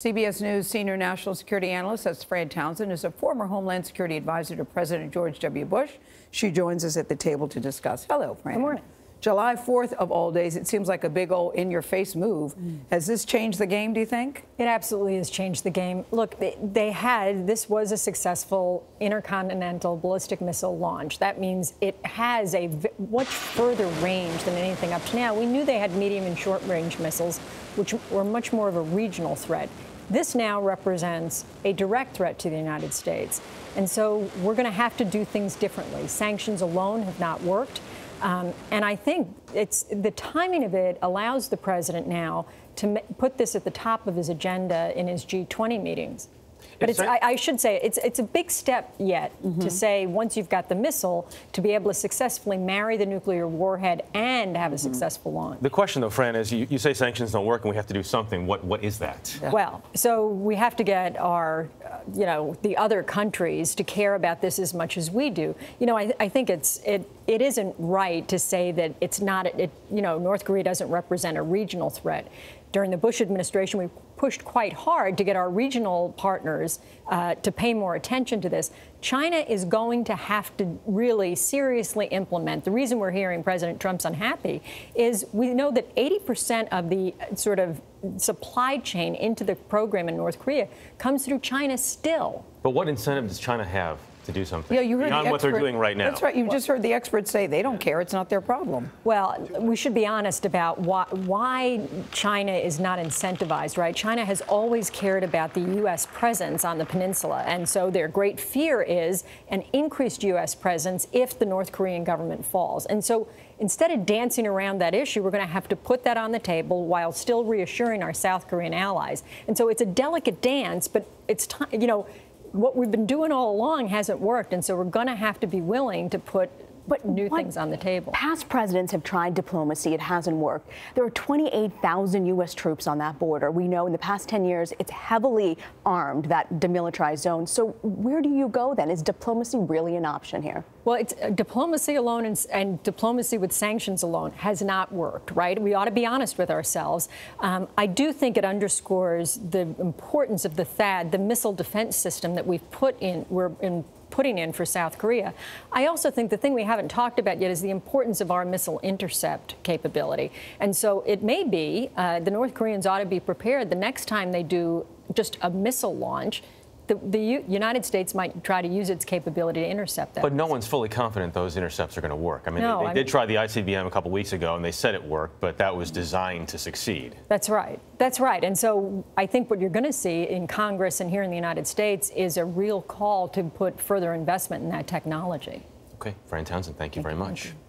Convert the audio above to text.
CBS News senior national security analyst, that's Fran Townsend, is a former Homeland Security advisor to President George W. Bush. She joins us at the table to discuss. Hello, Fran. Good morning. July 4th of all days, it seems like a big old in-your-face move. Has this changed the game, do you think? It absolutely has changed the game. Look, this was a successful intercontinental ballistic missile launch. That means it has a much further range than anything up to now. We knew they had medium and short-range missiles, which were much more of a regional threat. This now represents a direct threat to the United States. And so we're going to have to do things differently. Sanctions alone have not worked. And I think the timing of it allows the president now to put this at the top of his agenda in his G20 meetings. But I should say it's a big step yet to say once you've got the missile to be able to successfully marry the nuclear warhead and have a successful launch. The question, though, Fran, is you say sanctions don't work and we have to do something. What is that? Yeah. Well, so we have to get our, the other countries to care about this as much as we do. I think it isn't right to say that it's not, North Korea doesn't represent a regional threat. During the Bush administration, we pushed quite hard to get our regional partners to pay more attention to this. China is going to have to really seriously implement. The reason we're hearing President Trump's unhappy is we know that 80% of the sort of supply chain into the program in North Korea comes through China still. But what incentive does China have to do something you heard beyond what they're doing right now? That's right. You just heard the experts say they don't care. It's not their problem. Well, we should be honest about why China is not incentivized, right? China has always cared about the U.S. presence on the peninsula. And so their great fear is an increased U.S. presence if the North Korean government falls. And so instead of dancing around that issue, we're going to have to put that on the table while still reassuring our South Korean allies. And so it's a delicate dance, but it's time, what we've been doing all along hasn't worked, and so we're going to have to be willing to put new things on the table. Past presidents have tried diplomacy. It hasn't worked. There are 28,000 U.S. troops on that border. We know in the past 10 years it's heavily armed, that demilitarized zone. So where do you go then? Is diplomacy really an option here? Well, it's diplomacy alone and diplomacy with sanctions alone has not worked, right? We ought to be honest with ourselves. I do think it underscores the importance of the THAAD, the missile defense system that we've putting in for South Korea. I also think the thing we haven't talked about yet is the importance of our missile intercept capability. And so it may be the North Koreans ought to be prepared the next time they do just a missile launch. The United States might try to use its capability to intercept that. But no one's fully confident those intercepts are going to work. I mean, they did try the ICBM a couple weeks ago, and they said it worked, but that was designed to succeed. That's right. That's right. And so I think what you're going to see in Congress and here in the United States is a real call to put further investment in that technology. Okay. Fran Townsend, thank you very much.